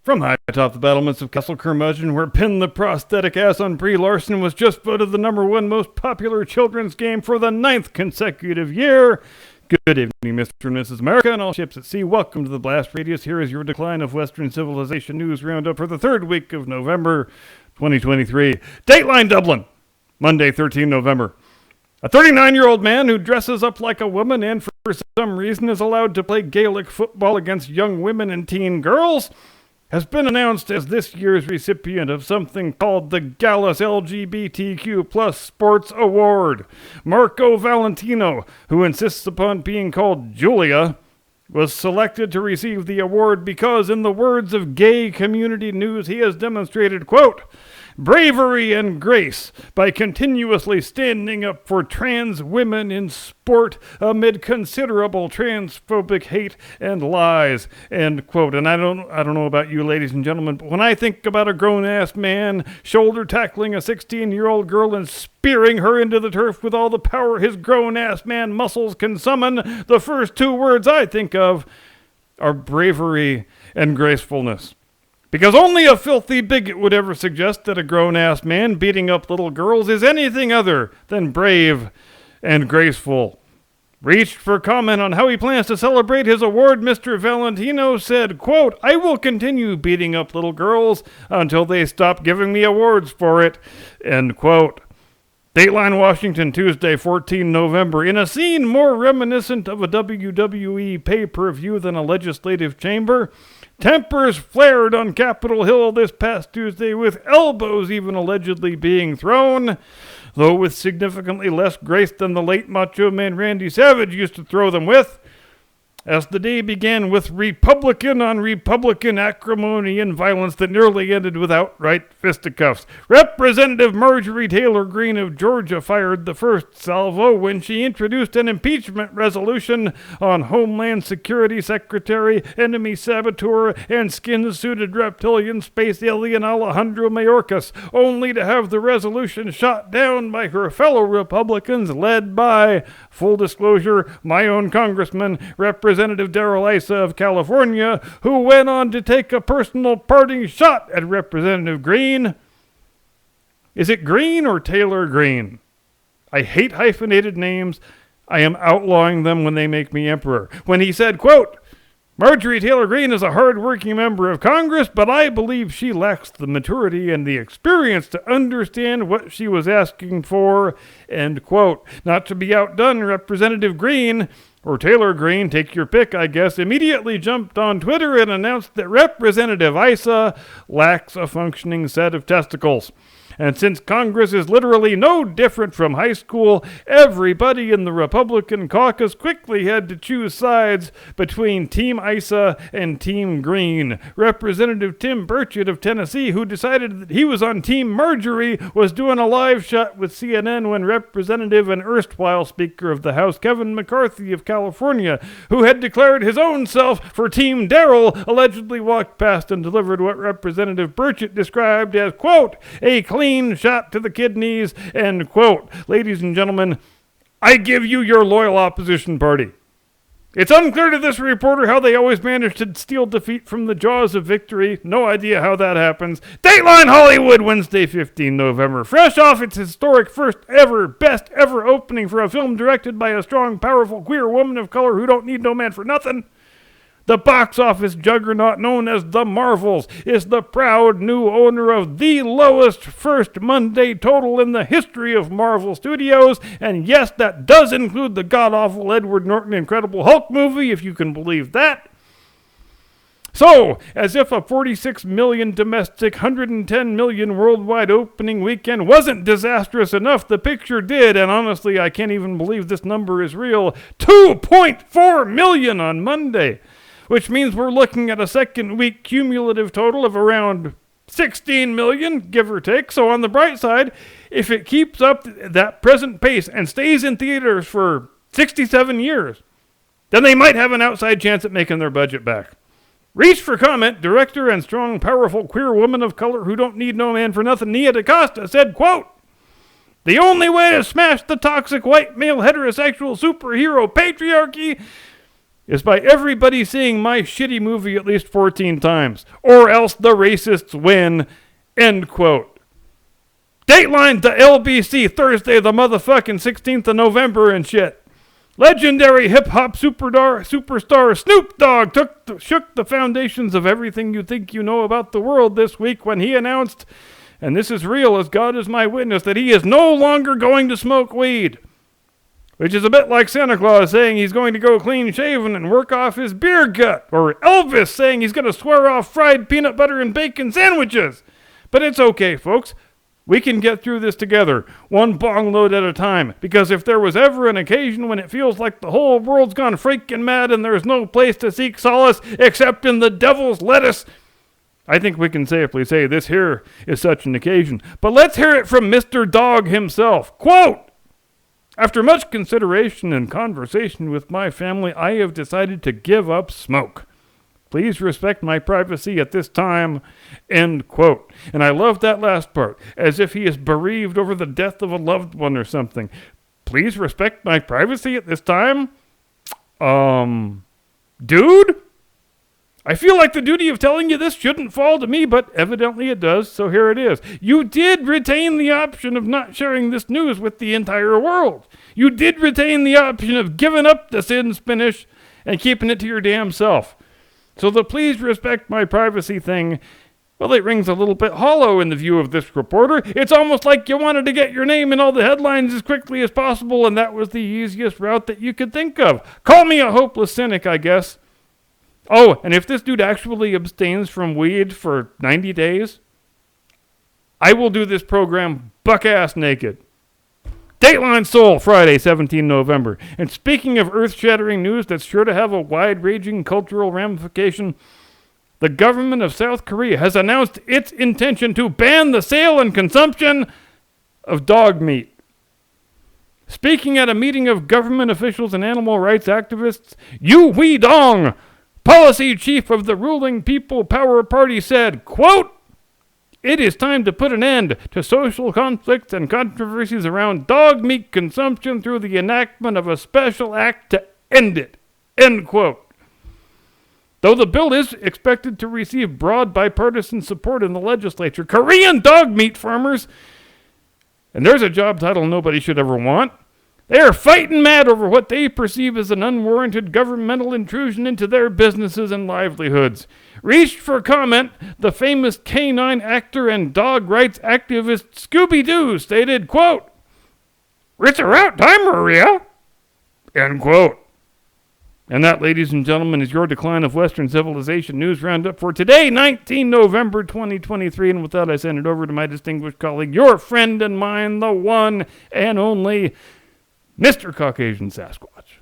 From high atop the battlements of Castle Curmudgeon, where Pin the Prosthetic Ass on Brie Larson was just voted the #1 most popular children's game for the 9th consecutive year. Good evening, Mr. and Mrs. America, and all ships at sea. Welcome to the Blast Radius. Here is your Decline of Western Civilization News Roundup for the 3rd week of November 2023. Dateline Dublin, Monday, 13 November. A 39-year-old man who dresses up like a woman and for some reason is allowed to play Gaelic football against young women and teen girls has been announced as this year's recipient of something called the Gallus LGBTQ+ Sports Award. Marco Valentino, who insists upon being called Julia, was selected to receive the award because, in the words of Gay Community News, he has demonstrated, quote, bravery and grace by continuously standing up for trans women in sport amid considerable transphobic hate and lies, end quote. And I don't know about you, ladies and gentlemen, but when I think about a grown-ass man shoulder tackling a 16-year-old girl and spearing her into the turf with all the power his grown-ass man muscles can summon, the first two words I think of are bravery and gracefulness. Because only a filthy bigot would ever suggest that a grown-ass man beating up little girls is anything other than brave and graceful. Reached for comment on how he plans to celebrate his award, Mr. Valentino said, quote, I will continue beating up little girls until they stop giving me awards for it, end quote. Dateline Washington, Tuesday, 14 November. In a scene more reminiscent of a WWE pay-per-view than a legislative chamber, tempers flared on Capitol Hill this past Tuesday, with elbows even allegedly being thrown, though with significantly less grace than the late Macho Man Randy Savage used to throw them with, as the day began with Republican on Republican acrimony and violence that nearly ended with outright fisticuffs. Representative Marjorie Taylor Greene of Georgia fired the first salvo when she introduced an impeachment resolution on Homeland Security Secretary, enemy saboteur, and skin-suited reptilian space alien Alejandro Mayorkas, only to have the resolution shot down by her fellow Republicans, led by, full disclosure, my own congressman, Representative Darrell Issa of California, who went on to take a personal parting shot at Representative Greene. Is it Greene or Taylor Greene? I hate hyphenated names. I am outlawing them when they make me emperor. When he said, quote, Marjorie Taylor Greene is a hard-working member of Congress, but I believe she lacks the maturity and the experience to understand what she was asking for, end quote. Not to be outdone, Representative Greene, or Taylor Greene, take your pick, I guess, immediately jumped on Twitter and announced that Representative Issa lacks a functioning set of testicles. And since Congress is literally no different from high school, everybody in the Republican caucus quickly had to choose sides between Team Issa and Team Greene. Representative Tim Burchett of Tennessee, who decided that he was on Team Marjorie, was doing a live shot with CNN when Representative and erstwhile Speaker of the House Kevin McCarthy of California, who had declared his own self for Team Darrell, allegedly walked past and delivered what Representative Burchett described as, quote, a clean shot to the kidneys, end quote. Ladies and gentlemen, I give you your loyal opposition party. It's unclear to this reporter how they always manage to steal defeat from the jaws of victory. No idea how that happens. Dateline Hollywood, Wednesday, 15 November. Fresh off its historic first ever, best ever opening for a film directed by a strong, powerful, queer woman of color who don't need no man for nothing, the box office juggernaut known as The Marvels is the proud new owner of the lowest first Monday total in the history of Marvel Studios. And yes, that does include the god-awful Edward Norton Incredible Hulk movie, if you can believe that. So, as if a 46 million domestic, 110 million worldwide opening weekend wasn't disastrous enough, the picture did, and honestly, I can't even believe this number is real, 2.4 million on Monday. Which means we're looking at a second week cumulative total of around 16 million, give or take. So on the bright side, if it keeps up that present pace and stays in theaters for 67 years, then they might have an outside chance at making their budget back. Reach for comment, director and strong, powerful, queer woman of color who don't need no man for nothing, Nia DaCosta, said, quote, the only way to smash the toxic white male heterosexual superhero patriarchy is by everybody seeing my shitty movie at least 14 times, or else the racists win, end quote. Dateline to LBC, Thursday the motherfucking 16th of November and shit. Legendary hip-hop superstar Snoop Dogg shook the foundations of everything you think you know about the world this week when he announced, and this is real as God is my witness, that he is no longer going to smoke weed. Which is a bit like Santa Claus saying he's going to go clean-shaven and work off his beer gut, or Elvis saying he's going to swear off fried peanut butter and bacon sandwiches. But it's okay, folks. We can get through this together, one bong load at a time, because if there was ever an occasion when it feels like the whole world's gone freaking mad and there's no place to seek solace except in the devil's lettuce, I think we can safely say this here is such an occasion. But let's hear it from Mr. Dog himself. Quote, "After much consideration and conversation with my family, I have decided to give up smoke. Please respect my privacy at this time," end quote. And I love that last part, as if he is bereaved over the death of a loved one or something. Please respect my privacy at this time? Dude? I feel like the duty of telling you this shouldn't fall to me, but evidently it does, so here it is. You did retain the option of not sharing this news with the entire world. You did retain the option of giving up the sin spinach and keeping it to your damn self. So the please respect my privacy thing, well, it rings a little bit hollow in the view of this reporter. It's almost like you wanted to get your name in all the headlines as quickly as possible, and that was the easiest route that you could think of. Call me a hopeless cynic, I guess. Oh, and if this dude actually abstains from weed for 90 days, I will do this program buck-ass naked. Dateline Seoul, Friday, 17 November. And speaking of earth-shattering news that's sure to have a wide-ranging cultural ramification, the government of South Korea has announced its intention to ban the sale and consumption of dog meat. Speaking at a meeting of government officials and animal rights activists, Yu Wee-dong, policy chief of the ruling People Power Party, said, quote, "It is time to put an end to social conflicts and controversies around dog meat consumption through the enactment of a special act to end it," end quote. Though the bill is expected to receive broad bipartisan support in the legislature, Korean dog meat farmers, and there's a job title nobody should ever want, they are fighting mad over what they perceive as an unwarranted governmental intrusion into their businesses and livelihoods. Reached for comment, the famous canine actor and dog rights activist Scooby-Doo stated, quote, "It's about time, Maria," end quote. And that, ladies and gentlemen, is your Decline of Western Civilization News Roundup for today, 19 November 2023. And with that, I send it over to my distinguished colleague, your friend and mine, the one and only Mr. Caucasian Sasquatch.